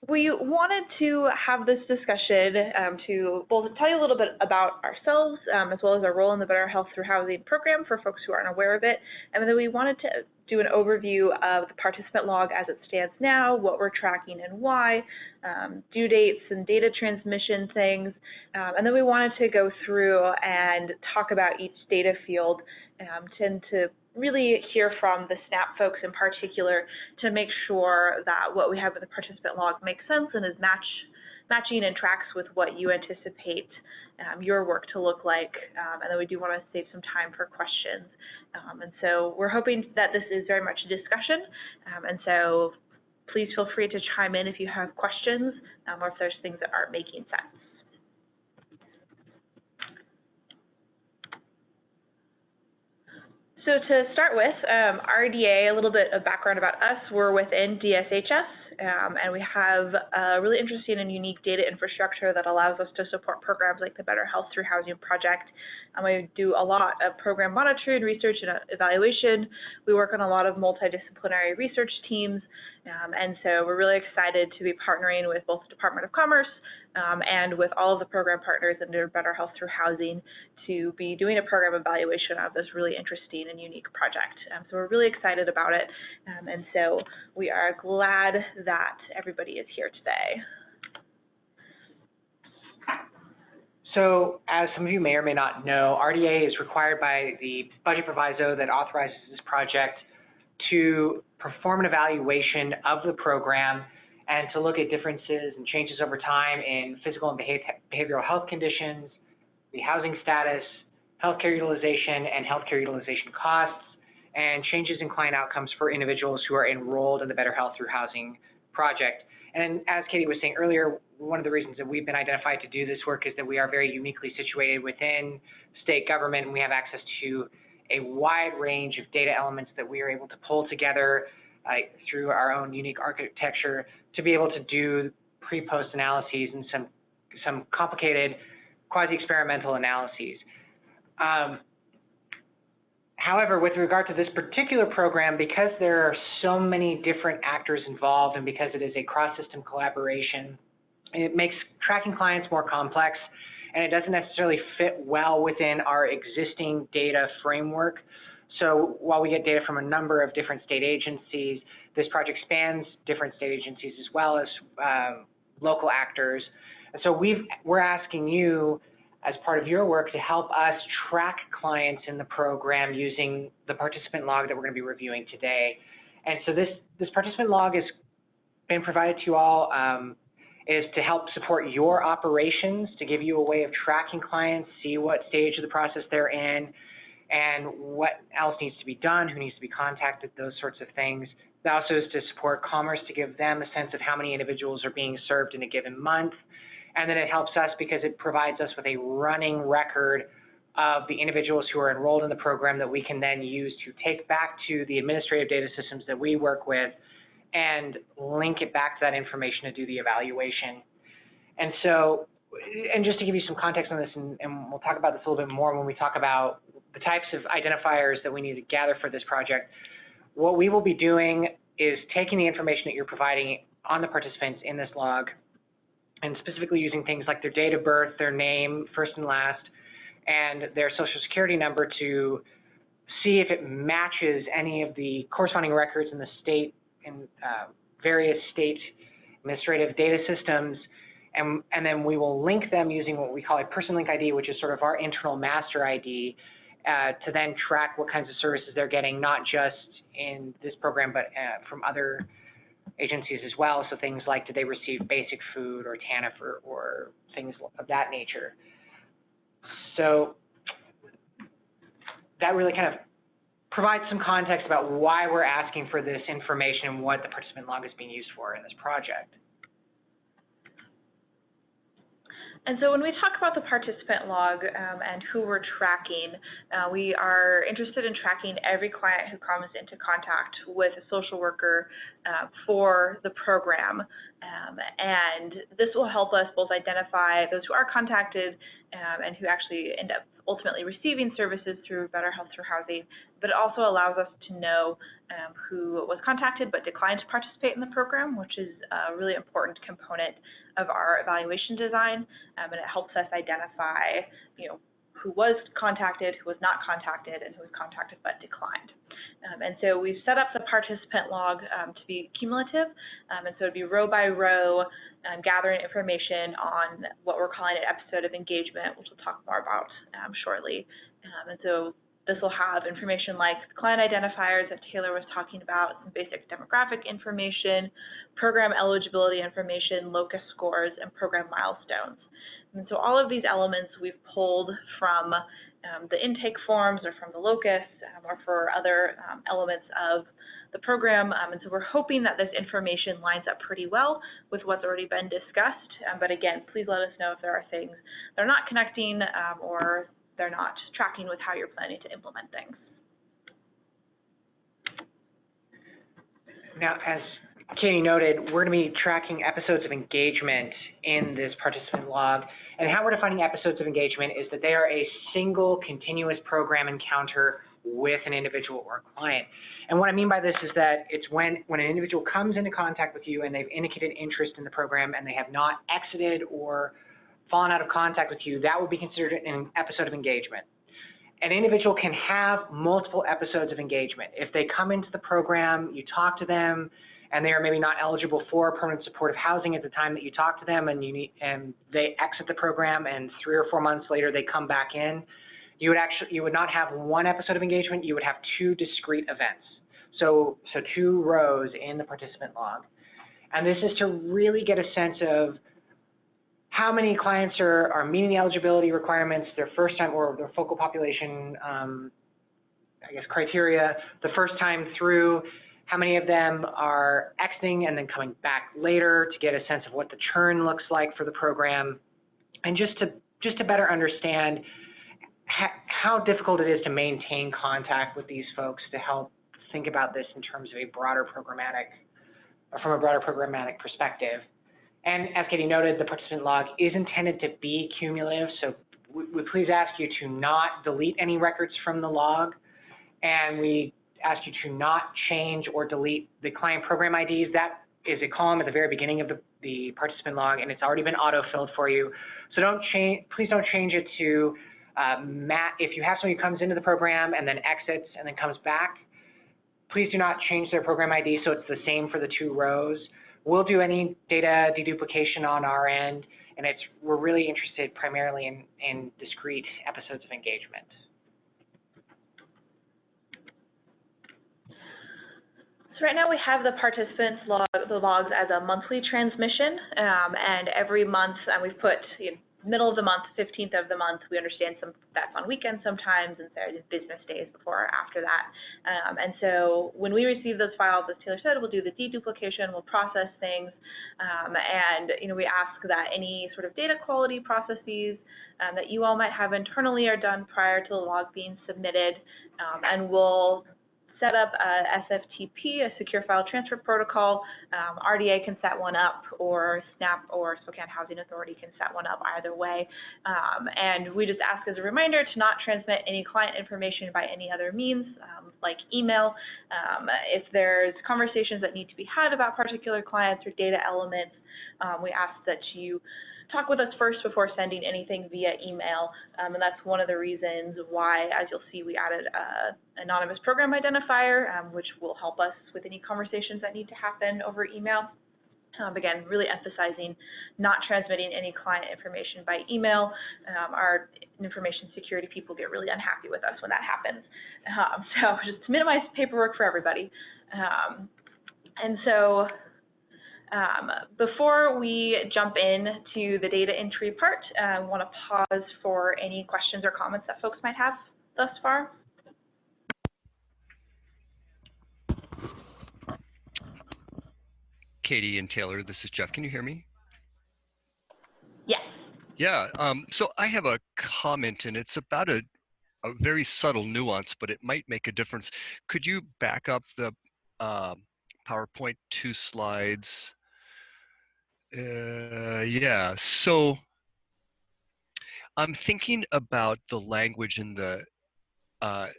we wanted to have this discussion to both tell you a little bit about ourselves as well as our role in the Better Health Through Housing program for folks who aren't aware of it, and then we wanted to do an overview of the participant log as it stands now, what we're tracking and why, due dates and data transmission things, and then we wanted to go through and talk about each data field to really hear from the SNAP folks in particular to make sure that what we have in the participant log makes sense and is matching and tracks with what you anticipate your work to look like. And then we do want to save some time for questions. And so we're hoping that this is very much a discussion. And so please feel free to chime in if you have questions or if there's things that aren't making sense. So to start with, RDA, a little bit of background about us. We're within DSHS, and we have a really interesting and unique data infrastructure that allows us to support programs like the Better Health Through Housing project. And we do a lot of program monitoring, research, and evaluation. We work on a lot of multidisciplinary research teams, and so we're really excited to be partnering with both the Department of Commerce and with all of the program partners under Better Health Through Housing to be doing a program evaluation of this really interesting and unique project. So we're really excited about it, and so we are glad that everybody is here today. So, as some of you may or may not know, RDA is required by the budget proviso that authorizes this project to perform an evaluation of the program and to look at differences and changes over time in physical and behavioral health conditions, the housing status, healthcare utilization, and healthcare utilization costs, and changes in client outcomes for individuals who are enrolled in the Better Health Through Housing project. And as Katie was saying earlier, one of the reasons that we've been identified to do this work is that we are very uniquely situated within state government, and we have access to a wide range of data elements that we are able to pull together through our own unique architecture to be able to do pre-post analyses and some complicated quasi-experimental analyses. However, with regard to this particular program, because there are so many different actors involved and because it is a cross-system collaboration, it makes tracking clients more complex, and it doesn't necessarily fit well within our existing data framework. So while we get data from a number of different state agencies, this project spans different state agencies as well as local actors. And so we're asking you, as part of your work, to help us track clients in the program using the participant log that we're going to be reviewing today. And so this participant log has been provided to you all is to help support your operations, to give you a way of tracking clients, see what stage of the process they're in, and what else needs to be done, who needs to be contacted, those sorts of things. That also is to support commerce, to give them a sense of how many individuals are being served in a given month. And then it helps us because it provides us with a running record of the individuals who are enrolled in the program that we can then use to take back to the administrative data systems that we work with and link it back to that information to do the evaluation. And so, and just to give you some context on this, and we'll talk about this a little bit more when we talk about the types of identifiers that we need to gather for this project, what we will be doing is taking the information that you're providing on the participants in this log and specifically using things like their date of birth, their name, first and last, and their social security number to see if it matches any of the corresponding records in the state and various state administrative data systems, and then we will link them using what we call a person link ID, which is sort of our internal master ID, to then track what kinds of services they're getting, not just in this program, but from other agencies as well. So things like, did they receive basic food or TANF or things of that nature. So that really kind of provides some context about why we're asking for this information and what the participant log is being used for in this project. And so when we talk about the participant log and who we're tracking, we are interested in tracking every client who comes into contact with a social worker for the program. And this will help us both identify those who are contacted and who actually end up ultimately receiving services through Better Health Through Housing, but it also allows us to know who was contacted but declined to participate in the program, which is a really important component of our evaluation design, and it helps us identify, who was contacted, who was not contacted, and who was contacted but declined. And so we've set up the participant log to be cumulative, and so it'd be row by row, gathering information on what we're calling an episode of engagement, which we'll talk more about shortly. And so this will have information like client identifiers that Taylor was talking about, some basic demographic information, program eligibility information, locus scores, and program milestones. And so all of these elements we've pulled from the intake forms or from the locus or for other elements of the program. And so we're hoping that this information lines up pretty well with what's already been discussed. But again, please let us know if there are things that are not connecting or they're not tracking with how you're planning to implement things. Now, as Katie noted, we're going to be tracking episodes of engagement in this participant log. And how we're defining episodes of engagement is that they are a single continuous program encounter with an individual or client. And what I mean by this is that it's when an individual comes into contact with you and they've indicated interest in the program and they have not exited or fallen out of contact with you, that would be considered an episode of engagement. An individual can have multiple episodes of engagement. If they come into the program, you talk to them, and they are maybe not eligible for permanent supportive housing at the time that you talk to them, and they exit the program, and 3 or 4 months later they come back in, you would not have one episode of engagement, you would have 2 discrete events. So 2 rows in the participant log. And this is to really get a sense of how many clients are meeting the eligibility requirements, their first time or their focal population, criteria, the first time through, how many of them are exiting and then coming back later to get a sense of what the churn looks like for the program, and just to better understand how difficult it is to maintain contact with these folks, to help think about this in terms of from a broader programmatic perspective. And as Katie noted, the participant log is intended to be cumulative, so we please ask you to not delete any records from the log, and we ask you to not change or delete the client program IDs. That is a column at the very beginning of the participant log, and it's already been auto-filled for you. So please don't change it to if you have somebody who comes into the program and then exits and then comes back, please do not change their program ID so it's the same for the 2 rows. We'll do any data deduplication on our end, and we're really interested primarily in discrete episodes of engagement. So right now we have the participants the logs as a monthly transmission, and every month, and we've put middle of the month, 15th of the month. We understand that's on weekends sometimes, and so there's business days before or after that. And so when we receive those files, as Taylor said, we'll do the deduplication, we'll process things, and we ask that any sort of data quality processes that you all might have internally are done prior to the log being submitted, and we'll set up a SFTP, a secure file transfer protocol. RDA can set one up, or SNAP or Spokane Housing Authority can set one up, either way. And we just ask as a reminder to not transmit any client information by any other means, like email. If there's conversations that need to be had about particular clients or data elements, we ask that you talk with us first before sending anything via email, and that's one of the reasons why, as you'll see, we added an anonymous program identifier, which will help us with any conversations that need to happen over email. Again, really emphasizing not transmitting any client information by email. Our information security people get really unhappy with us when that happens. So just to minimize paperwork for everybody. And so before we jump into the data entry part, I want to pause for any questions or comments that folks might have thus far. Katie and Taylor, this is Jeff. Can you hear me? Yes. Yeah, so I have a comment, and it's about a very subtle nuance, but it might make a difference. Could you back up the PowerPoint, 2 slides. Yeah, so I'm thinking about the language in the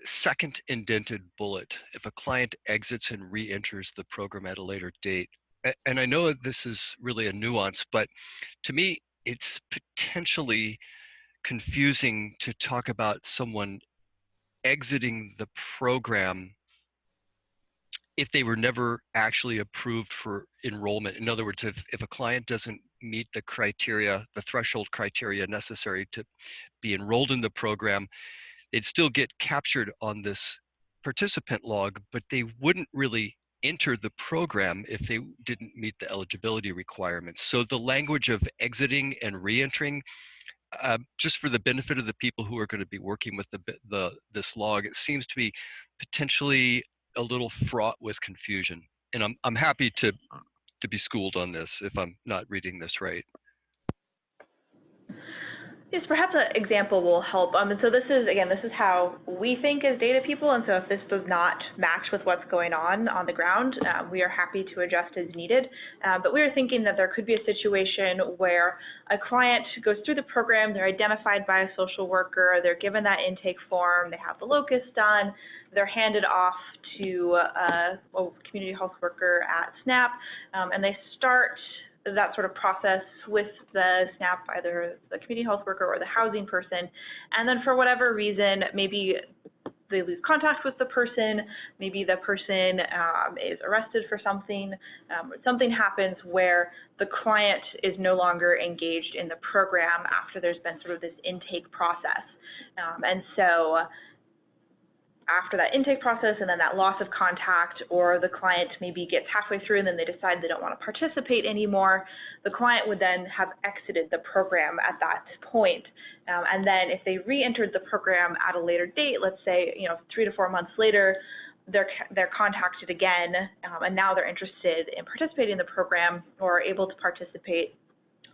second indented bullet. If a client exits and re-enters the program at a later date. And I know that this is really a nuance, but to me, it's potentially confusing to talk about someone exiting the program if they were never actually approved for enrollment. In other words, if a client doesn't meet the criteria, the threshold criteria necessary to be enrolled in the program, they'd still get captured on this participant log, but they wouldn't really enter the program if they didn't meet the eligibility requirements. So the language of exiting and re-entering, just for the benefit of the people who are going to be working with this log, it seems to be potentially a little fraught with confusion. And I'm happy to be schooled on this if I'm not reading this right. Yes, perhaps an example will help. And so this is how we think as data people, and so if this does not match with what's going on the ground, we are happy to adjust as needed. But we are thinking that there could be a situation where a client goes through the program, they're identified by a social worker, they're given that intake form, they have the locus done, they're handed off to a community health worker at SNAP, and they start that sort of process with the SNAP, either the community health worker or the housing person, and then for whatever reason, maybe they lose contact with the person, maybe the person is arrested for something, something happens where the client is no longer engaged in the program after there's been sort of this intake process. And so after that intake process and then that loss of contact, or the client maybe gets halfway through and then they decide they don't want to participate anymore, the client would then have exited the program at that point. And then if they re-entered the program at a later date, let's say 3 to 4 months later, they're contacted again, and now they're interested in participating in the program or able to participate.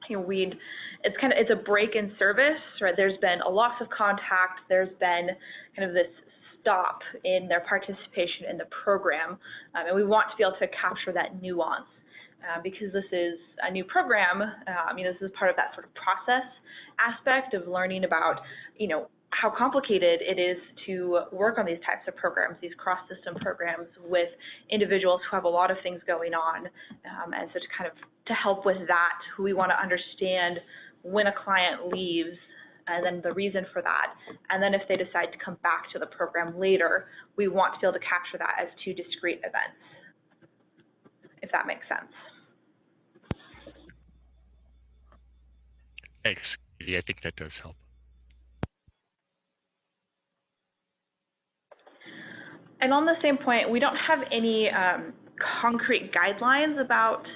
It's a break in service, right? There's been a loss of contact, there's been kind of this stop in their participation in the program, and we want to be able to capture that nuance because this is a new program. This is part of that sort of process aspect of learning about, how complicated it is to work on these types of programs, these cross-system programs with individuals who have a lot of things going on, and so to help with that, we want to understand when a client leaves and then the reason for that. And then if they decide to come back to the program later, we want to be able to capture that as 2 discrete events, if that makes sense. Thanks, Katie. I think that does help. And on the same point, we don't have any concrete guidelines about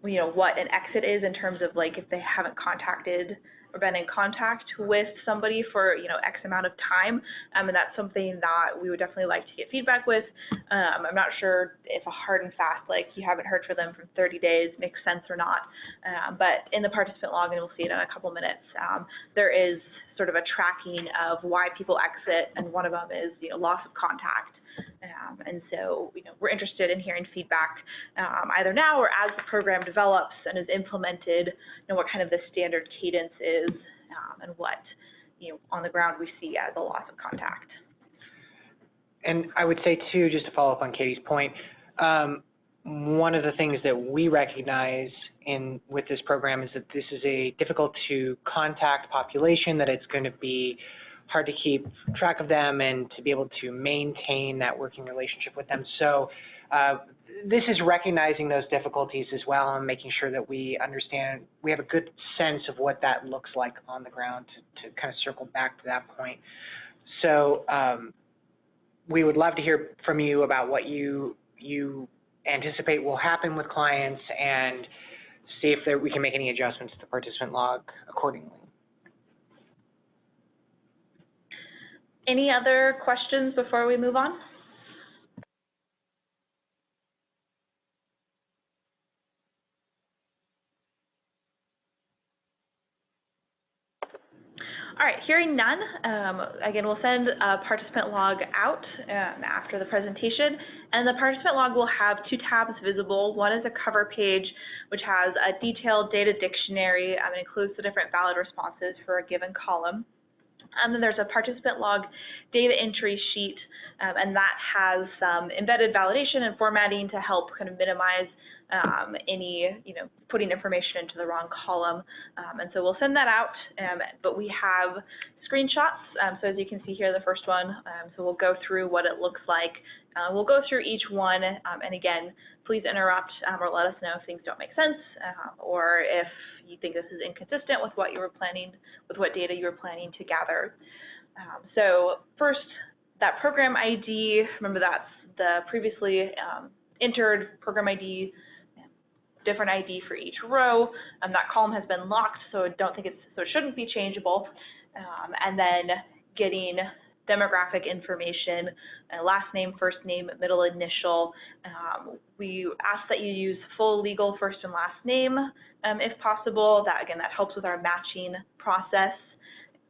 what an exit is in terms of like if they haven't contacted or been in contact with somebody for X amount of time, and that's something that we would definitely like to get feedback with. I'm not sure if a hard and fast, like you haven't heard from them for 30 days, makes sense or not, but in the participant log, and we'll see it in a couple minutes, there is sort of a tracking of why people exit, and one of them is loss of contact. And so we're interested in hearing feedback either now or as the program develops and is implemented, what kind of the standard cadence is and what on the ground we see as a loss of contact. And I would say too, just to follow up on Katie's point, one of the things that we recognize with this program is that this is a difficult to contact population, that it's going to be hard to keep track of them and to be able to maintain that working relationship with them. So this is recognizing those difficulties as well and making sure that we understand, we have a good sense of what that looks like on the ground to kind of circle back to that point. So we would love to hear from you about what you anticipate will happen with clients and see if we can make any adjustments to the participant log accordingly. Any other questions before we move on? All right, hearing none, again, we'll send a participant log out after the presentation, and the participant log will have two tabs visible. One is a cover page, which has a detailed data dictionary and includes the different valid responses for a given column. And then there's a participant log data entry sheet, and that has some embedded validation and formatting to help kind of minimize any, putting information into the wrong column. And so we'll send that out, but we have screenshots. So as you can see here, the first one, so we'll go through what it looks like. We'll go through each one, and again, please interrupt or let us know if things don't make sense, or if you think this is inconsistent with what you were planning, with what data you were planning to gather. So first, that program ID, remember that's the previously entered program ID, different ID for each row. That column has been locked, so I don't think so it shouldn't be changeable. And then getting demographic information, last name, first name, middle initial. We ask that you use full legal first and last name if possible. That helps with our matching process.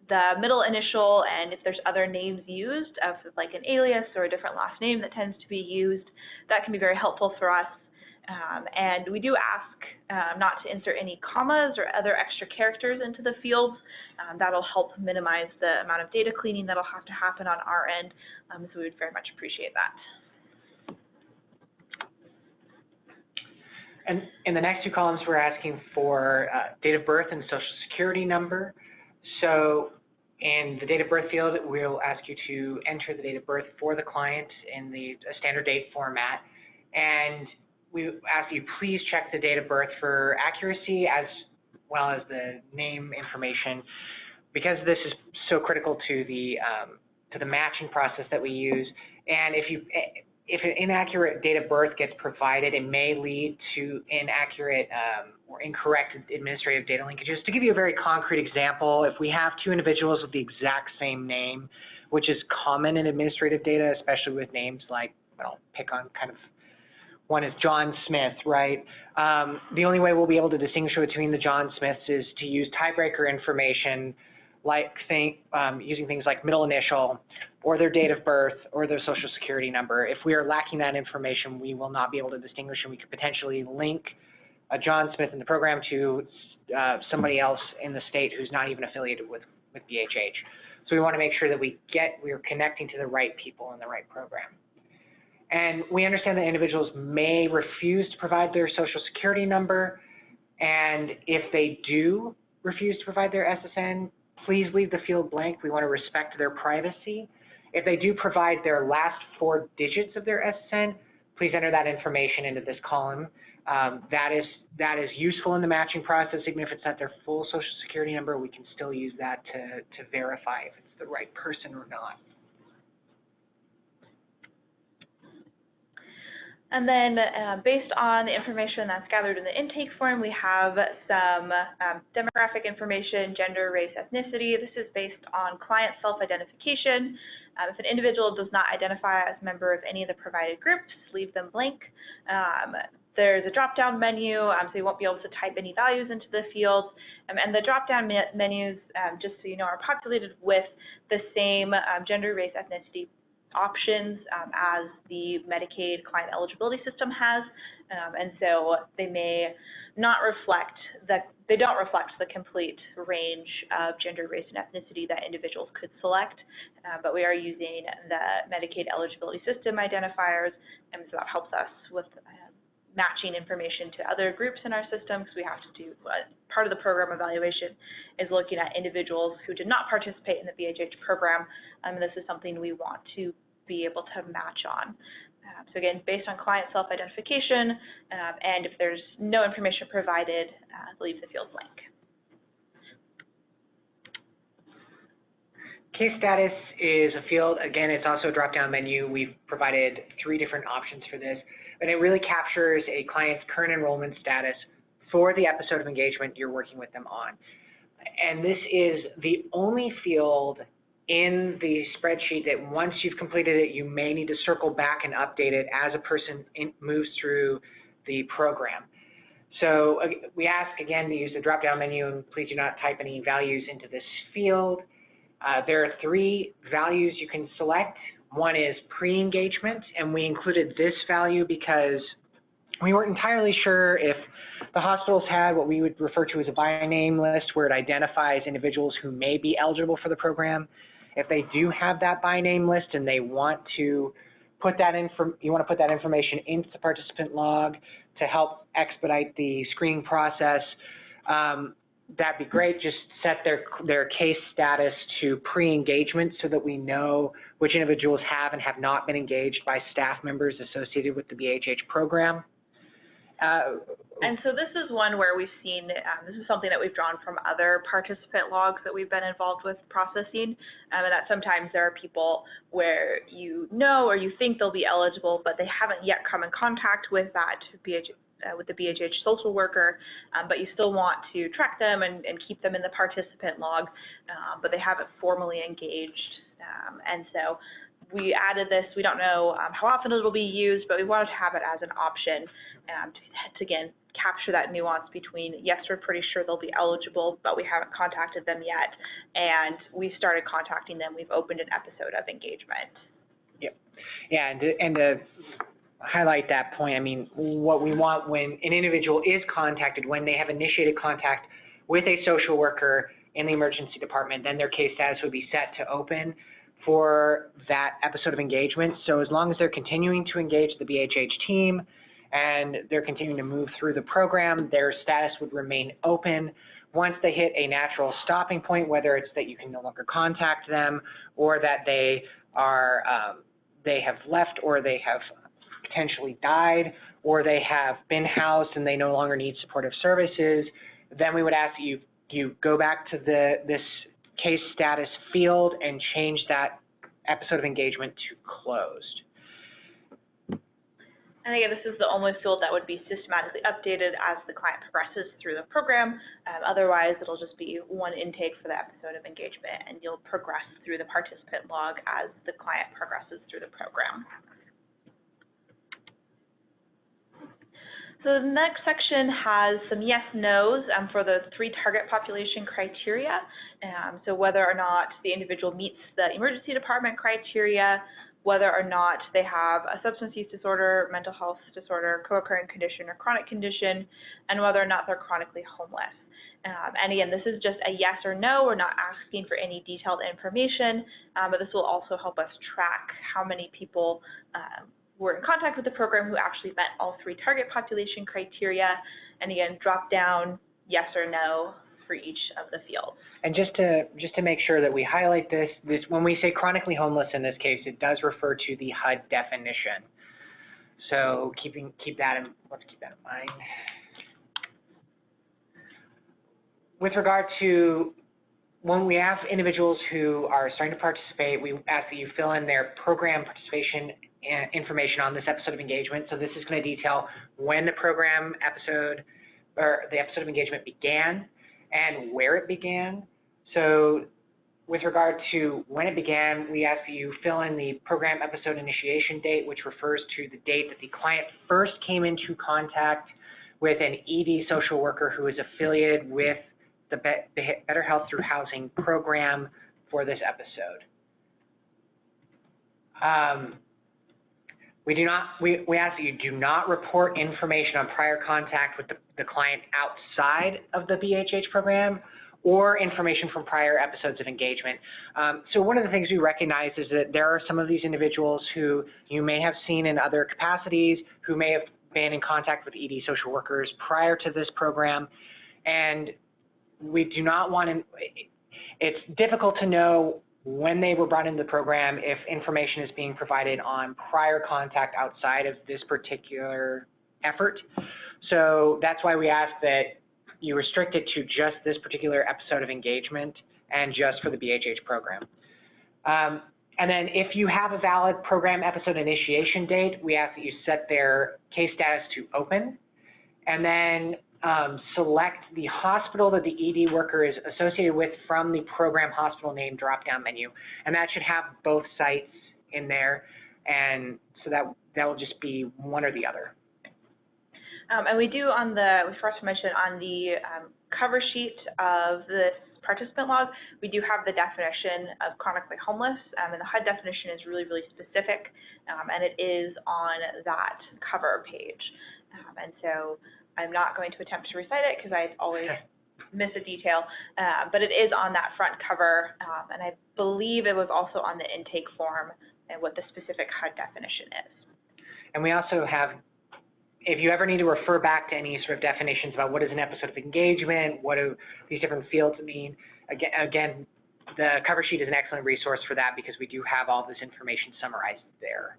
The middle initial, and if there's other names used, like an alias or a different last name that tends to be used, that can be very helpful for us. And we do ask not to insert any commas or other extra characters into the fields. That'll help minimize the amount of data cleaning that'll have to happen on our end, so we would very much appreciate that. And in the next two columns, we're asking for date of birth and social security number. So in the date of birth field, we'll ask you to enter the date of birth for the client in the standard date format. And we ask you please check the date of birth for accuracy as well as the name information, because this is so critical to the matching process that we use. And if an inaccurate date of birth gets provided, it may lead to inaccurate or incorrect administrative data linkages. To give you a very concrete example, if we have two individuals with the exact same name, which is common in administrative data, especially with names like, well, pick on kind of, one is John Smith, right? The only way we'll be able to distinguish between the John Smiths is to use tiebreaker information, like using things like middle initial, or their date of birth, or their social security number. If we are lacking that information, we will not be able to distinguish, and we could potentially link a John Smith in the program to somebody else in the state who's not even affiliated with BHH. So we want to make sure that we're connecting to the right people in the right program. And we understand that individuals may refuse to provide their social security number, and if they do refuse to provide their SSN, please leave the field blank. We want to respect their privacy. If they do provide their last 4 digits of their SSN, please enter that information into this column. That is useful in the matching process. Even if it's not their full social security number, we can still use that to verify if it's the right person or not. And then based on the information that's gathered in the intake form, we have some demographic information, gender, race, ethnicity. This is based on client self-identification. If an individual does not identify as a member of any of the provided groups, leave them blank. There's a drop-down menu, so you won't be able to type any values into the field. And the drop-down menus, just so you know, are populated with the same gender, race, ethnicity options as the Medicaid client eligibility system has, and so they may not reflect they don't reflect the complete range of gender, race, and ethnicity that individuals could select, but we are using the Medicaid eligibility system identifiers, and so that helps us with matching information to other groups in our system, because we have to do part of the program evaluation is looking at individuals who did not participate in the BHH program, and this is something we want to be able to match on. So again, based on client self-identification, and if there's no information provided, leave the field blank. Case status is a field. Again, it's also a drop-down menu. We've provided 3 different options for this, and it really captures a client's current enrollment status for the episode of engagement you're working with them on. And this is the only field in the spreadsheet that once you've completed it, you may need to circle back and update it as a person moves through the program. So we ask again to use the drop-down menu, and please do not type any values into this field. There are 3 values you can select. One is pre-engagement, and we included this value because we weren't entirely sure if the hospitals had what we would refer to as a by name list, where it identifies individuals who may be eligible for the program. If they do have that by name list and they want to put that you want to put that information into the participant log to help expedite the screening process, that'd be great. Just set their case status to pre-engagement so that we know which individuals have and have not been engaged by staff members associated with the BHH program. And so this is one where we've seen, this is something that we've drawn from other participant logs that we've been involved with processing, and that sometimes there are people where you know or you think they'll be eligible, but they haven't yet come in contact with that with the BHH social worker, but you still want to track them and keep them in the participant log, but they haven't formally engaged. And so we added this. We don't know how often it will be used, but we wanted to have it as an option to again, capture that nuance between, yes, we're pretty sure they'll be eligible, but we haven't contacted them yet, and we've started contacting them. We've opened an episode of engagement. Yep. Yeah, and to highlight that point, I mean, what we want when an individual is contacted, when they have initiated contact with a social worker in the emergency department, then their case status would be set to open for that episode of engagement. So as long as they're continuing to engage the BHH team and they're continuing to move through the program, their status would remain open. Once they hit a natural stopping point, whether it's that you can no longer contact them or that they have left or they have potentially died or they have been housed and they no longer need supportive services, then we would ask that you go back to this case status field and change that episode of engagement to closed. And again, this is the only field that would be systematically updated as the client progresses through the program. Otherwise, it'll just be one intake for the episode of engagement, and you'll progress through the participant log as the client progresses through the program. So the next section has some yes/nos for the 3 target population criteria. So whether or not the individual meets the emergency department criteria, whether or not they have a substance use disorder, mental health disorder, co-occurring condition, or chronic condition, and whether or not they're chronically homeless. And again, this is just a yes or no. We're not asking for any detailed information, but this will also help us track how many people were in contact with the program who actually met all 3 target population criteria, and again, drop down yes or no for each of the fields. And just to make sure that we highlight this when we say chronically homeless in this case, it does refer to the HUD definition. So let's keep that in mind. With regard to when we have individuals who are starting to participate, we ask that you fill in their program participation information on this episode of engagement. So this is going to detail when the program episode or the episode of engagement began and where it began. So with regard to when it began, we ask that you fill in the program episode initiation date, which refers to the date that the client first came into contact with an ED social worker who is affiliated with the Better Health Through Housing program for this episode. We ask that you do not report information on prior contact with the client outside of the BHH program or information from prior episodes of engagement. So one of the things we recognize is that there are some of these individuals who you may have seen in other capacities who may have been in contact with ED social workers prior to this program, and we do not want to, it's difficult to know when they were brought into the program if information is being provided on prior contact outside of this particular effort. So that's why we ask that you restrict it to just this particular episode of engagement and just for the BHH program. And then if you have a valid program episode initiation date, we ask that you set their case status to open, and then select the hospital that the ED worker is associated with from the program hospital name drop-down menu. And that should have both sites in there, and so that will just be one or the other. And we do we forgot to mention on the cover sheet of this participant log, we do have the definition of chronically homeless, and the HUD definition is really, really specific, and it is on that cover page. And so I'm not going to attempt to recite it because I always miss a detail, but it is on that front cover, and I believe it was also on the intake form and what the specific HUD definition is. And we also have, if you ever need to refer back to any sort of definitions about what is an episode of engagement, what do these different fields mean, again, the cover sheet is an excellent resource for that because we do have all this information summarized there.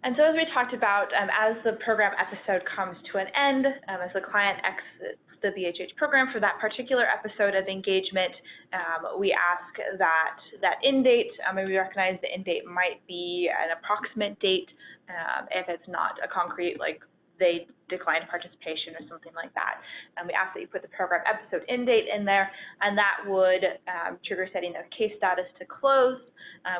And so as we talked about, as the program episode comes to an end, as the client exits the BHH program for that particular episode of engagement, we ask that end date, and we recognize the end date might be an approximate date if it's not a concrete, like they declined participation or something like that. And we ask that you put the program episode end date in there, and that would trigger setting a case status to close.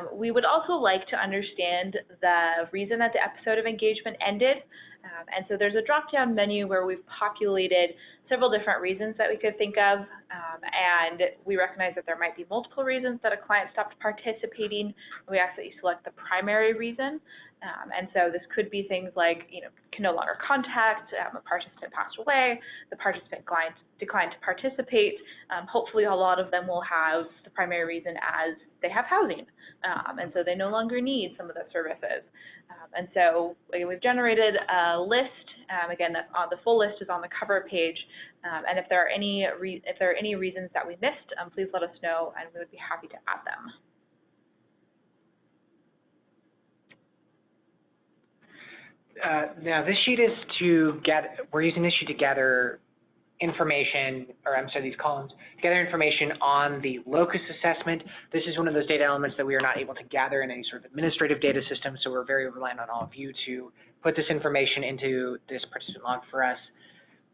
We would also like to understand the reason that the episode of engagement ended. And so there's a drop-down menu where we've populated several different reasons that we could think of, and we recognize that there might be multiple reasons that a client stopped participating. We ask that you select the primary reason, and so this could be things like, can no longer contact, a participant passed away, the participant declined to participate. Hopefully a lot of them will have the primary reason as they have housing, and so they no longer need some of the services. And so we've generated a list. Again, the full list is on the cover page. And if there are any reasons that we missed, please let us know, and we would be happy to add them. Now this sheet is we're using this sheet to gather information, or I'm sorry, these columns, to gather information on the locus assessment. This is one of those data elements that we are not able to gather in any sort of administrative data system, so we're very reliant on all of you to put this information into this participant log for us.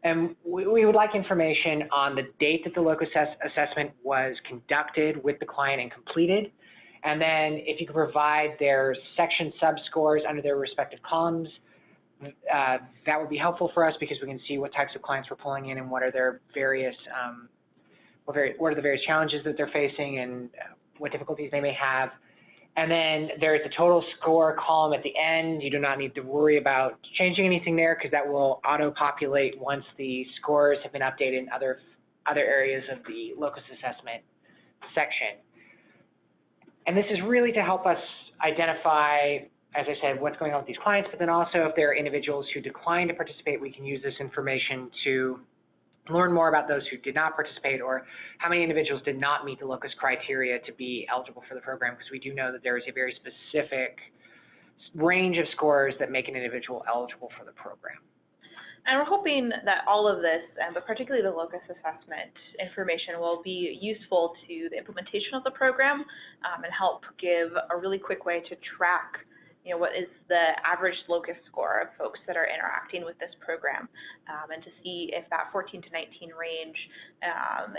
And we would like information on the date that the locus assessment was conducted with the client and completed. And then if you could provide their section sub-scores under their respective columns, that would be helpful for us because we can see what types of clients we're pulling in and what are their various, what are the various challenges that they're facing and what difficulties they may have. And then there's a total score column at the end. You do not need to worry about changing anything there because that will auto-populate once the scores have been updated in other areas of the locus assessment section. And this is really to help us identify, as I said, what's going on with these clients, but then also if there are individuals who decline to participate, we can use this information to learn more about those who did not participate or how many individuals did not meet the locus criteria to be eligible for the program, because we do know that there is a very specific range of scores that make an individual eligible for the program. And we're hoping that all of this, but particularly the locus assessment information, will be useful to the implementation of the program and help give a really quick way to track what is the average locus score of folks that are interacting with this program, and to see if that 14 to 19 range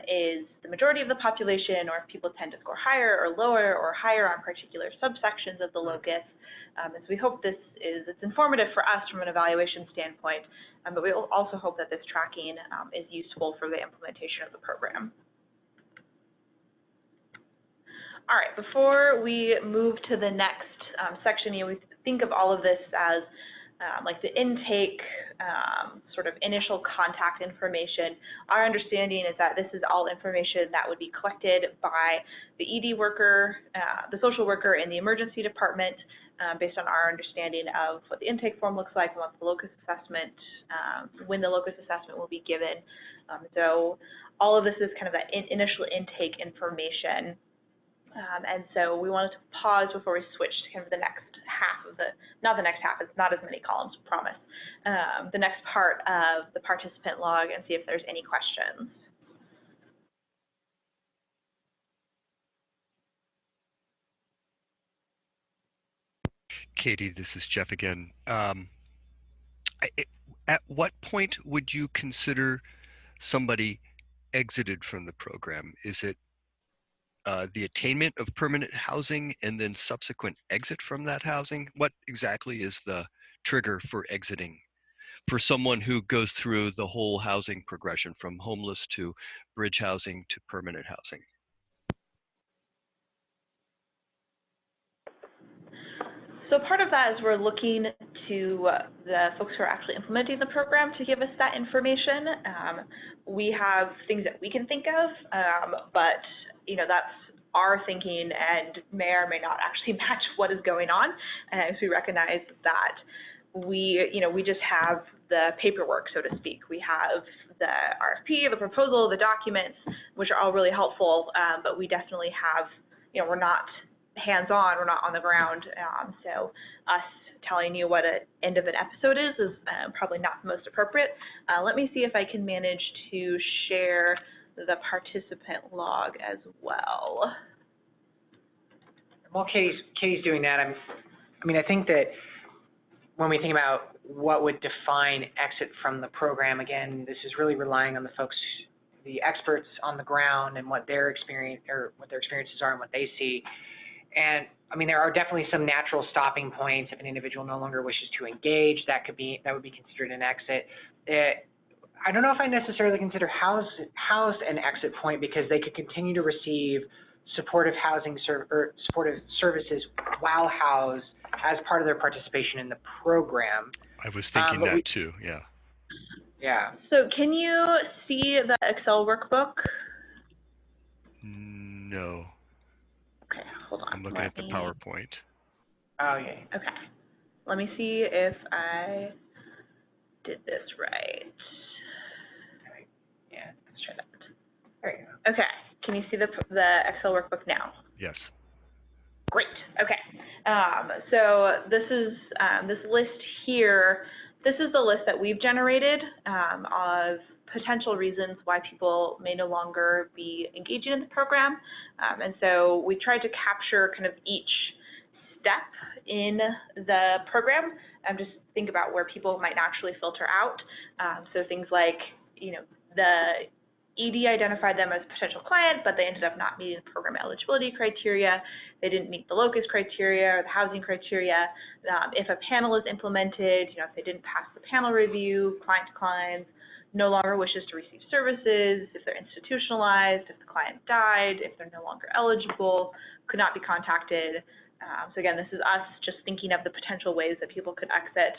is the majority of the population, or if people tend to score higher or lower or higher on particular subsections of the locus. And so we hope it's informative for us from an evaluation standpoint, but we also hope that this tracking is useful for the implementation of the program. All right, before we move to the next section, we think of all of this as like the intake, sort of initial contact information. Our understanding is that this is all information that would be collected by the ED worker, the social worker in the emergency department, based on our understanding of what the intake form looks like and what the locus assessment, when the locus assessment will be given. So all of this is kind of that initial intake information. And so we wanted to pause before we switch to kind of the next half of not the next half, it's not as many columns, promise, the next part of the participant log and see if there's any questions. Katie, this is Jeff again. At what point would you consider somebody exited from the program? Is it the attainment of permanent housing and then subsequent exit from that housing? What exactly is the trigger for exiting for someone who goes through the whole housing progression from homeless to bridge housing to permanent housing? So part of that is we're looking to the folks who are actually implementing the program to give us that information. We have things that we can think of, but that's our thinking and may or may not actually match what is going on. And so we recognize that we just have the paperwork, so to speak. We have the RFP, the proposal, the documents, which are all really helpful, but we definitely have, we're not hands-on, we're not on the ground, so us telling you what an end of an episode is probably not the most appropriate. Let me see if I can manage to share the participant log as well. While Katie's doing that, I think that when we think about what would define exit from the program, again, this is really relying on the folks, the experts on the ground, and what their experiences are and what they see. And there are definitely some natural stopping points. If an individual no longer wishes to engage, that would be considered an exit. I don't know if I necessarily consider house an exit point, because they could continue to receive supportive supportive services while housed as part of their participation in the program. I was thinking that too. Yeah. Yeah. So can you see the Excel workbook? No. Okay, hold on. I'm looking at the PowerPoint. Oh, yeah. Okay. Let me see if I did this right. Yeah. Let's try that. There you go. Okay. Can you see the Excel workbook now? Yes. Great. Okay. So this is this list here. This is the list that we've generated of potential reasons why people may no longer be engaging in the program. And so we tried to capture kind of each step in the program and just think about where people might naturally filter out. So things like, the ED identified them as a potential client, but they ended up not meeting the program eligibility criteria. They didn't meet the locus criteria or the housing criteria. If a panel is implemented, if they didn't pass the panel review, client declines, no longer wishes to receive services, if they're institutionalized, if the client died, if they're no longer eligible, could not be contacted. So again, this is us just thinking of the potential ways that people could exit.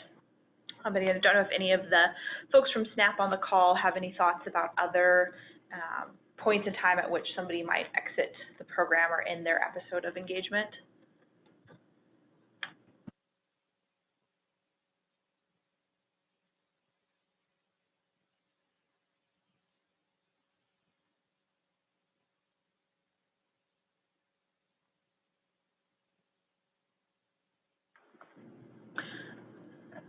But again, I don't know if any of the folks from SNAP on the call have any thoughts about other points in time at which somebody might exit the program or end their episode of engagement.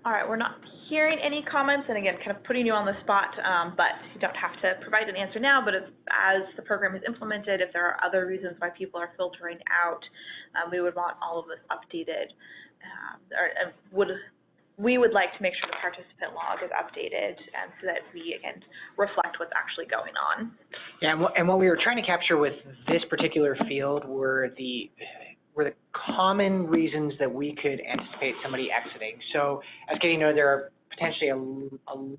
All right, we're not hearing any comments, and again, kind of putting you on the spot, but you don't have to provide an answer now, but as the program is implemented, if there are other reasons why people are filtering out, we would want all of this updated, we would like to make sure the participant log is updated so that we, again, reflect what's actually going on. Yeah, and what we were trying to capture with this particular field were the common reasons that we could anticipate somebody exiting. So as Katie noted, there are potentially a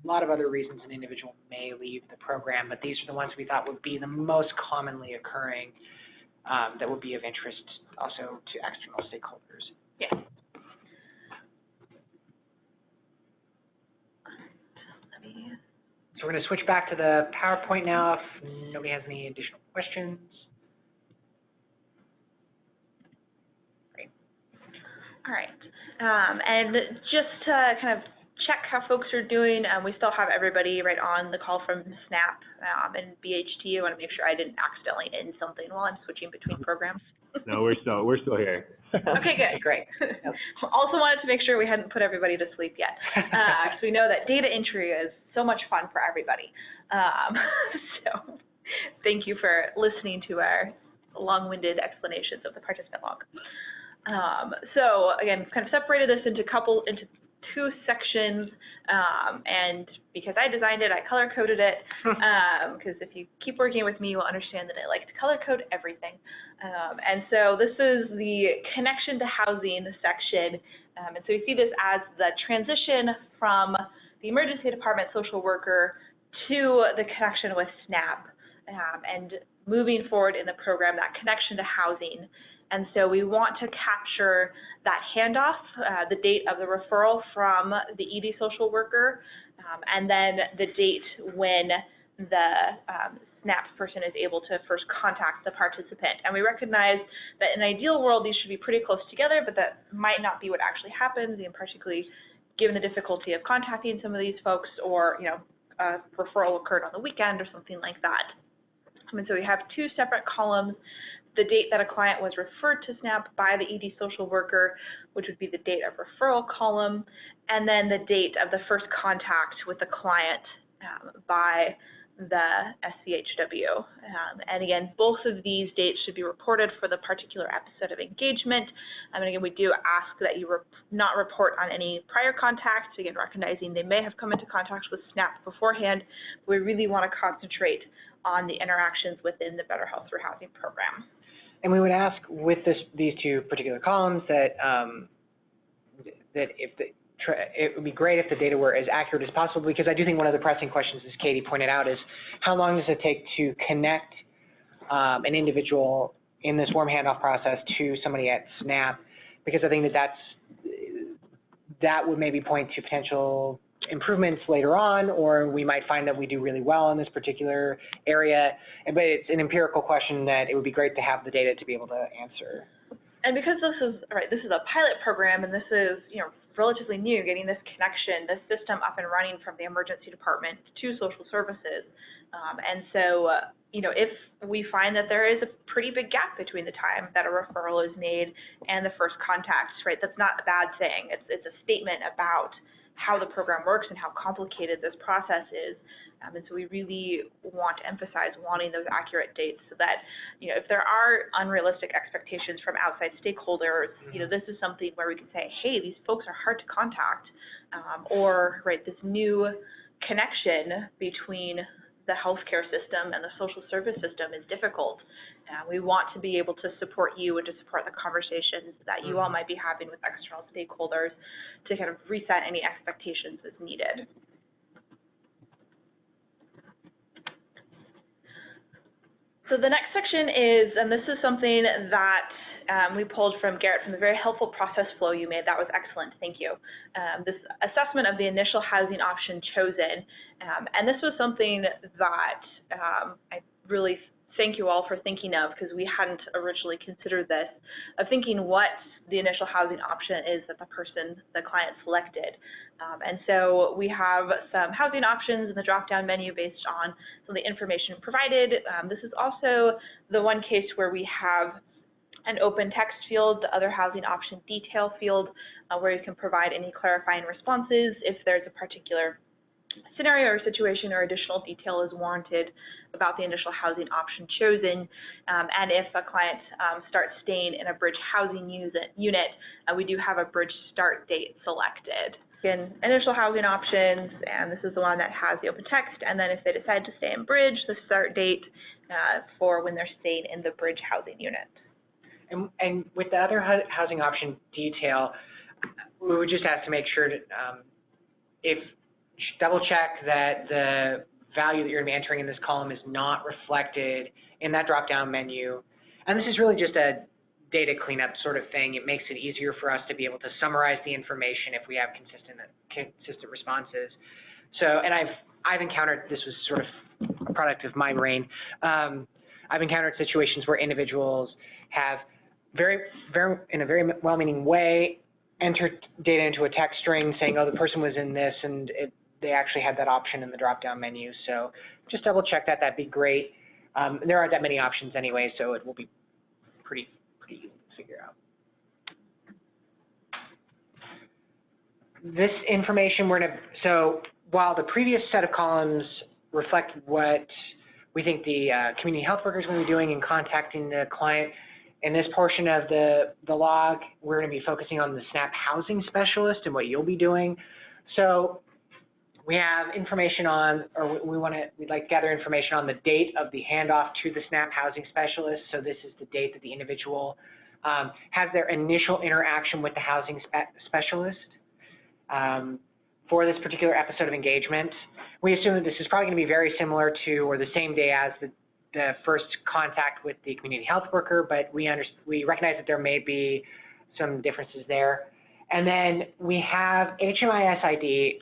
lot of other reasons an individual may leave the program, but these are the ones we thought would be the most commonly occurring that would be of interest also to external stakeholders. Yeah. So we're going to switch back to the PowerPoint now if nobody has any additional questions. All right, and just to kind of check how folks are doing, we still have everybody right on the call from SNAP and BHT. I want to make sure I didn't accidentally end something while I'm switching between programs. No, we're still here. Okay, good. Great. Also wanted to make sure we hadn't put everybody to sleep yet, because we know that data entry is so much fun for everybody. So thank you for listening to our long-winded explanations of the participant log. So again, kind of separated this into 2 sections, and because I designed it, I color-coded it, because if you keep working with me, you will understand that I like to color-code everything. And so this is the connection to housing section, and so you see this as the transition from the emergency department social worker to the connection with SNAP, and moving forward in the program, that connection to housing. And so we want to capture that handoff, the date of the referral from the ED social worker, and then the date when the SNAP person is able to first contact the participant. And we recognize that in an ideal world, these should be pretty close together, but that might not be what actually happens, and particularly given the difficulty of contacting some of these folks, or a referral occurred on the weekend or something like that. And so we have 2 separate columns: the date that a client was referred to SNAP by the ED social worker, which would be the date of referral column, and then the date of the first contact with the client by the SCHW. And again, both of these dates should be reported for the particular episode of engagement. And again, we do ask that you not report on any prior contacts, again, recognizing they may have come into contact with SNAP beforehand. We really want to concentrate on the interactions within the Better Health Through Housing program. And we would ask with these 2 particular columns that it would be great if the data were as accurate as possible, because I do think one of the pressing questions, as Katie pointed out, is how long does it take to connect an individual in this warm handoff process to somebody at SNAP, because I think that would maybe point to potential improvements later on, or we might find that we do really well in this particular area. But it's an empirical question that it would be great to have the data to be able to answer. And because this is a pilot program, and this is relatively new, getting this connection, this system up and running from the emergency department to social services. And so, if we find that there is a pretty big gap between the time that a referral is made and the first contact, that's not a bad thing. It's a statement about how the program works and how complicated this process is. And so we really want to emphasize wanting those accurate dates, so that, if there are unrealistic expectations from outside stakeholders, this is something where we can say, hey, these folks are hard to contact, or this new connection between the healthcare system and the social service system is difficult. We want to be able to support you and to support the conversations that you all might be having with external stakeholders to kind of reset any expectations as needed. So the next section is, and this is something that we pulled from Garrett from the very helpful process flow you made. That was excellent, thank you. This assessment of the initial housing option chosen, and this was something that I really thank you all for thinking of, because we hadn't originally considered this, of thinking what the initial housing option is that the client selected. And so we have some housing options in the drop-down menu based on some of the information provided. This is also the one case where we have an open text field, the other housing option detail field, where you can provide any clarifying responses if there's a particular scenario or situation or additional detail is warranted about the initial housing option chosen. And if a client starts staying in a bridge housing unit, we do have a bridge start date selected. Again, initial housing options, and this is the one that has the open text, and then if they decide to stay in bridge, the start date for when they're staying in the bridge housing unit. And with the other housing option detail, we would just have to make sure that double check that the value that you're going to be entering in this column is not reflected in that drop-down menu. And this is really just a data cleanup sort of thing. It makes it easier for us to be able to summarize the information if we have consistent responses. So, and I've encountered, this was sort of a product of my brain, I've encountered situations where individuals have in a very well-meaning way entered data into a text string saying, oh, the person was in this, and they actually had that option in the drop-down menu. So just double check that, that'd be great. There aren't that many options anyway, so it will be pretty easy to figure out. This information so while the previous set of columns reflect what we think the community health worker is going to be doing in contacting the client, In this portion of the log, we're going to be focusing on the SNAP housing specialist and what you'll be doing. So we have information on, or we'd like to gather information on the date of the handoff to the SNAP housing specialist. So this is the date that the individual has their initial interaction with the housing specialist. For this particular episode of engagement, we assume that this is probably going to be very similar to or the same day as the first contact with the community health worker, but we recognize that there may be some differences there. And then we have Hmis Id.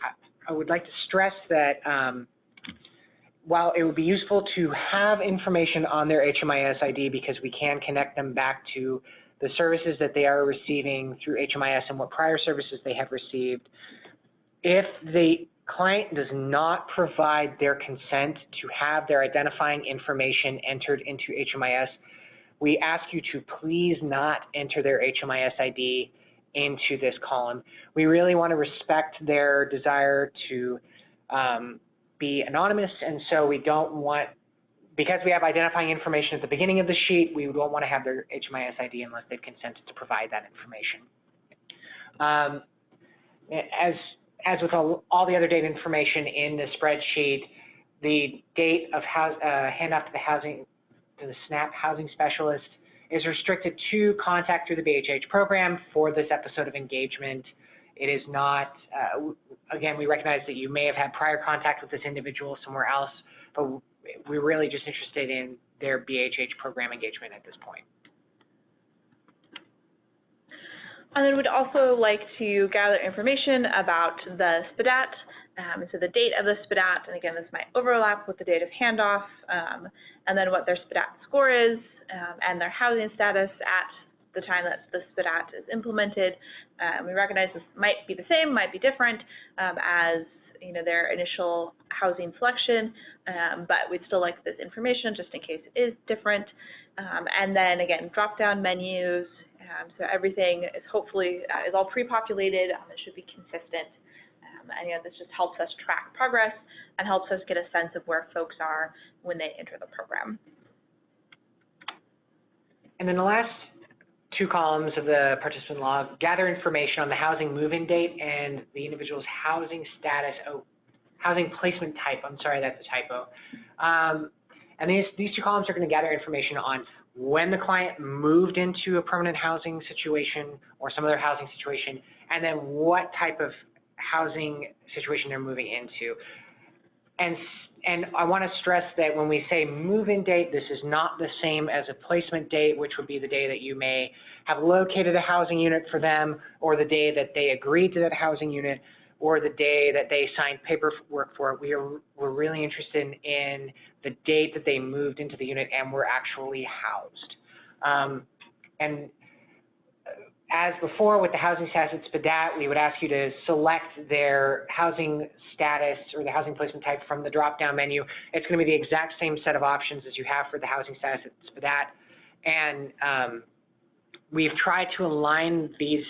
I would like to stress that while it would be useful to have information on their Hmis Id because we can connect them back to the services that they are receiving through HMIS and what prior services they have received, if the client does not provide their consent to have their identifying information entered into Hmis, we ask you to please not enter their Hmis ID into this column. We really want to respect their desire to be anonymous, and so we don't want, because we have identifying information at the beginning of the sheet, we don't want to have their Hmis ID unless they've consented to provide that information. As with all the other data information in the spreadsheet, the date of handoff to the SNAP housing specialist is restricted to contact through the BHH program for this episode of engagement. It is not, again, we recognize that you may have had prior contact with this individual somewhere else, but we're really just interested in their BHH program engagement at this point. And then we'd also like to gather information about the SPDAT, so the date of the SPDAT, and again, this might overlap with the date of handoff, and then what their SPDAT score is, and their housing status at the time that the SPDAT is implemented. We recognize this might be the same, might be different, as their initial housing selection, but we'd still like this information just in case it is different. And then again, drop-down menus. So everything is hopefully is all pre-populated. It should be consistent. And this just helps us track progress and helps us get a sense of where folks are when they enter the program. And then the last two columns of the participant log gather information on the housing move-in date and the individual's housing status, housing placement type. I'm sorry, that's a typo. And these two columns are going to gather information on when the client moved into a permanent housing situation or some other housing situation, and then what type of housing situation they're moving into. And I want to stress that when we say move-in date, this is not the same as a placement date, which would be the day that you may have located a housing unit for them, or the day that they agreed to that housing unit, or the day that they signed paperwork for it. We're really interested in the date that they moved into the unit and were actually housed. And as before with the housing status at SPDAT, we would ask you to select their housing status or the housing placement type from the drop-down menu. It's going to be the exact same set of options as you have for the housing status at SPDAT. And we've tried to align these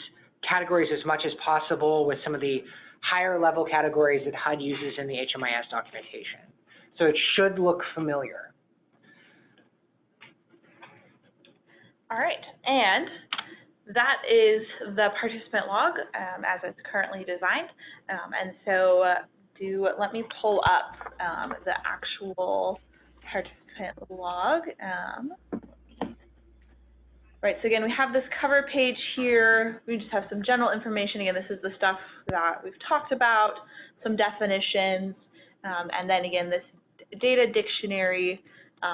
categories as much as possible with some of the higher level categories that HUD uses in the HMIS documentation. So it should look familiar. All right, and that is the participant log as it's currently designed. And so let me pull up the actual participant log. Right, so again, we have this cover page here. We just have some general information. Again, this is the stuff that we've talked about, some definitions, and then again, this data dictionary,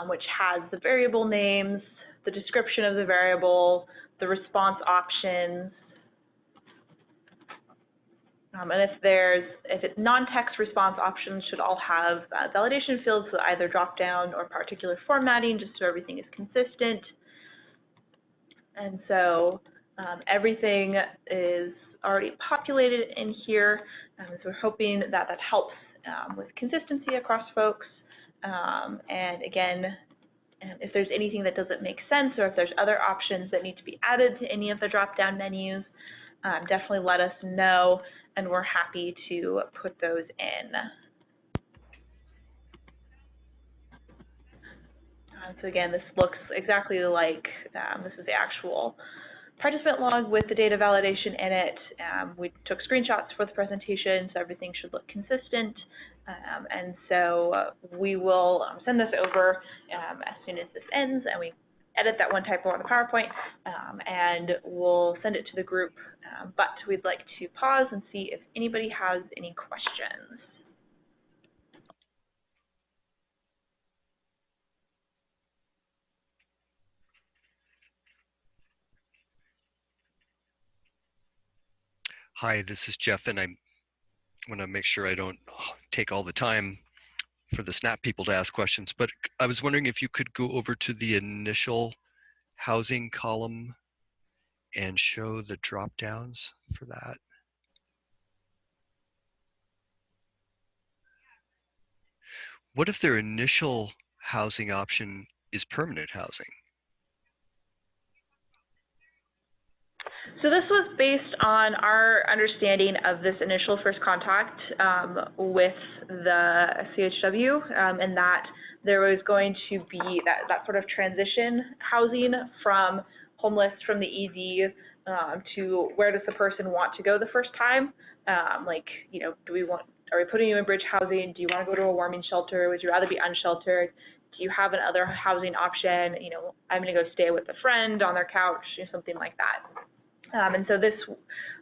which has the variable names, the description of the variable, the response options, and if it's non-text response options should all have validation fields, so either drop down or particular formatting, just so everything is consistent. And so everything is already populated in here, so we're hoping that that helps with consistency across folks. And again, if there's anything that doesn't make sense, or if there's other options that need to be added to any of the drop-down menus, definitely let us know, and we're happy to put those in. So again, this looks exactly like, this is the actual participant log with the data validation in it. We took screenshots for the presentation, so everything should look consistent. And so we will send this over as soon as this ends, and we edit that one typo on the PowerPoint, and we'll send it to the group. But we'd like to pause and see if anybody has any questions. Hi, this is Jeff, and I want to make sure I don't take all the time for the SNAP people to ask questions, but I was wondering if you could go over to the initial housing column and show the drop downs for that. What if their initial housing option is permanent housing? So this was based on our understanding of this initial first contact with the CHW, and that there was going to be that sort of transition housing from homeless from the ED to where does the person want to go the first time? Like, you know, are we putting you in bridge housing? Do you want to go to a warming shelter? Would you rather be unsheltered? Do you have another housing option? You know, I'm going to go stay with a friend on their couch, or something like that. And so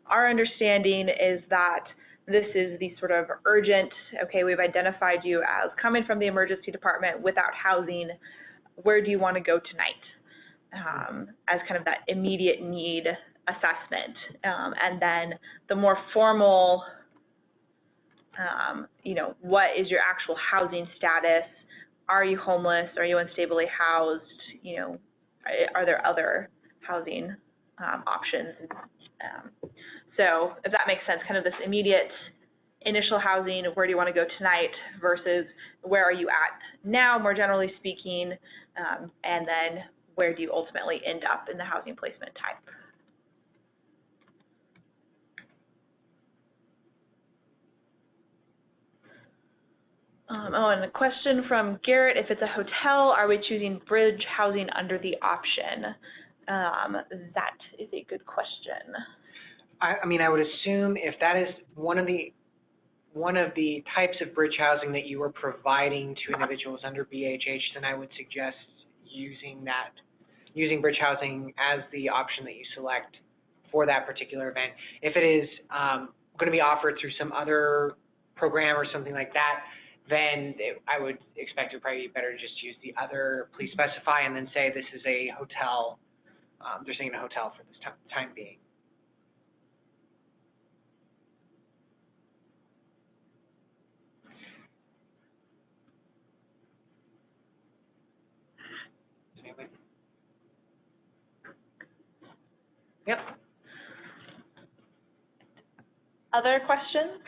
our understanding is that this is the sort of urgent, okay, we've identified you as coming from the emergency department without housing, where do you want to go tonight? As kind of that immediate need assessment. And then the more formal, you know, what is your actual housing status? Are you homeless? Are you unstably housed? You know, are there other housing options? So if that makes sense, kind of this immediate initial housing, where do you want to go tonight versus where are you at now, more generally speaking, and then where do you ultimately end up in the housing placement type. Oh, and a question from Garrett, if it's a hotel, are we choosing bridge housing under the option? That is a good question. I mean, I would assume if that is one of the types of bridge housing that you are providing to individuals under BHH, then I would suggest using bridge housing as the option that you select for that particular event. If it is going to be offered through some other program or something like that, then I would expect it would probably be better to just use the other, please specify, and then say this is a hotel. They're saying a hotel for this time being. Yep. Other questions?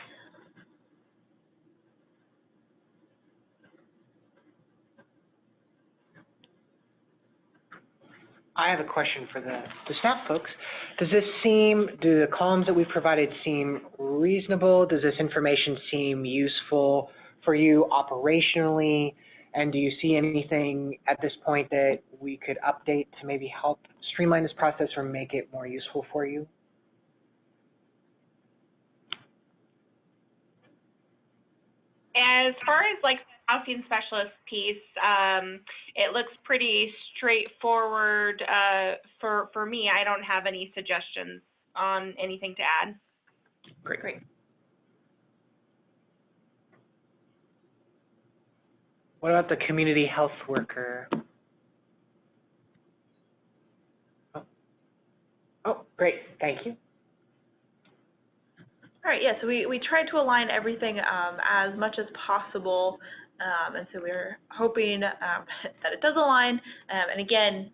I have a question for the staff folks. Do the columns that we've provided seem reasonable? Does this information seem useful for you operationally? And do you see anything at this point that we could update to maybe help streamline this process or make it more useful for you? As far as like housing specialist piece, it looks pretty straightforward for me. I don't have any suggestions on anything to add. Great. What about the community health worker? Oh, great, thank you. All right, yeah, so we tried to align everything as much as possible, and so we're hoping that it does align. And again,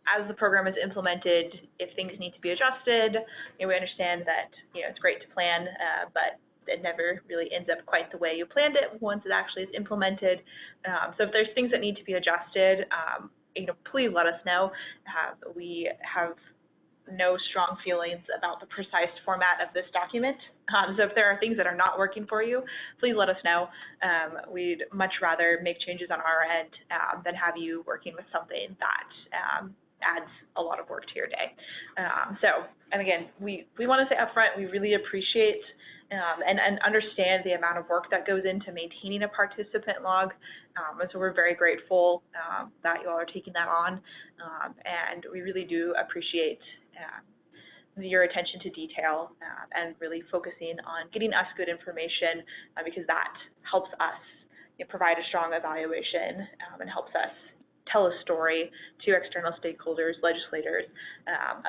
as the program is implemented, if things need to be adjusted, we understand that it's great to plan, but it never really ends up quite the way you planned it once it actually is implemented. So if there's things that need to be adjusted, please let us know. We have no strong feelings about the precise format of this document. So if there are things that are not working for you, please let us know. We'd much rather make changes on our end than have you working with something that adds a lot of work to your day. And again, we want to say upfront, we really appreciate and understand the amount of work that goes into maintaining a participant log. And so we're very grateful that you all are taking that on. And we really do appreciate your attention to detail and really focusing on getting us good information because that helps us provide a strong evaluation and helps us tell a story to external stakeholders, legislators,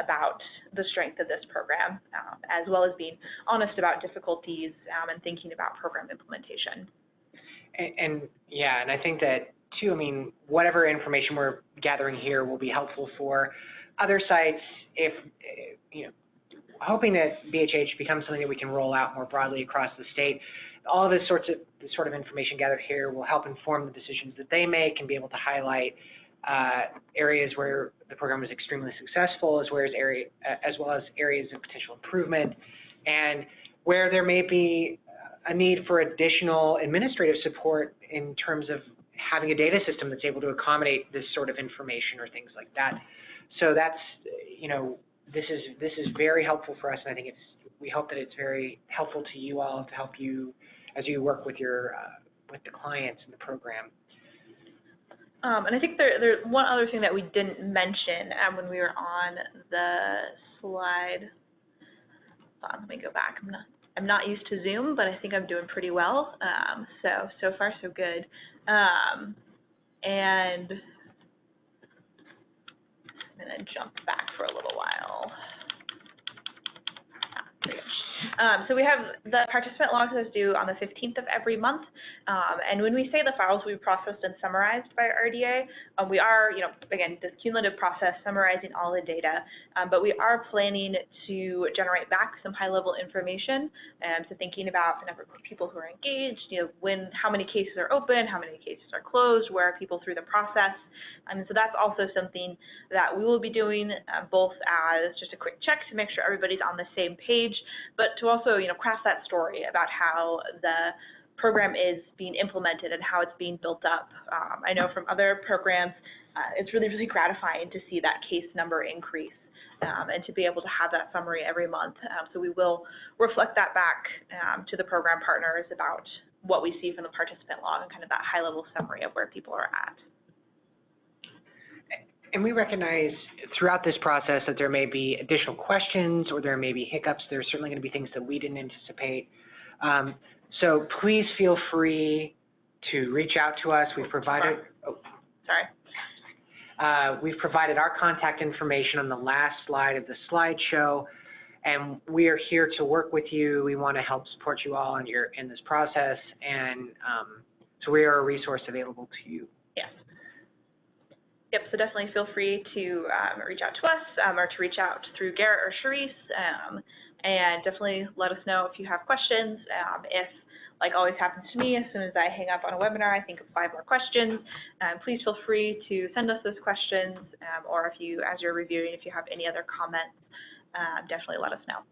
about the strength of this program, as well as being honest about difficulties and thinking about program implementation. And I think that too, I mean, whatever information we're gathering here will be helpful for other sites if, hoping that BHH becomes something that we can roll out more broadly across the state. All this sort of information gathered here will help inform the decisions that they make and be able to highlight areas where the program is extremely successful, as well as areas of potential improvement, and where there may be a need for additional administrative support in terms of having a data system that's able to accommodate this sort of information or things like that. So that's, this is very helpful for us, and I think we hope that it's very helpful to you all to help you as you work with your with the clients in the program. And I think there's one other thing that we didn't mention when we were on the slide. Hold on, let me go back. I'm not used to Zoom, but I think I'm doing pretty well. So far so good. And I'm going to jump back for a little while. So we have the participant logs that's due on the 15th of every month. And when we say the files will be processed and summarized by RDA, we are, again, this cumulative process summarizing all the data, but we are planning to generate back some high-level information. So thinking about the number of people who are engaged, how many cases are open, how many cases are closed, where are people through the process. And so that's also something that we will be doing both as just a quick check to make sure everybody's on the same page, but to also, craft that story about how the program is being implemented and how it's being built up. I know from other programs, it's really, really gratifying to see that case number increase and to be able to have that summary every month. So we will reflect that back to the program partners about what we see from the participant log and kind of that high-level summary of where people are at. And we recognize throughout this process that there may be additional questions or there may be hiccups. There's certainly going to be things that we didn't anticipate. So please feel free to reach out to us. We've provided, we've provided our contact information on the last slide of the slideshow, and we are here to work with you. We want to help support you all in this process, and so we are a resource available to you. Yes. Yep, so definitely feel free to reach out to us or to reach out through Garrett or Cherise, and definitely let us know if you have questions. If, like always happens to me, as soon as I hang up on a webinar, I think of 5 more questions. Please feel free to send us those questions, or if you, as you're reviewing, if you have any other comments, definitely let us know.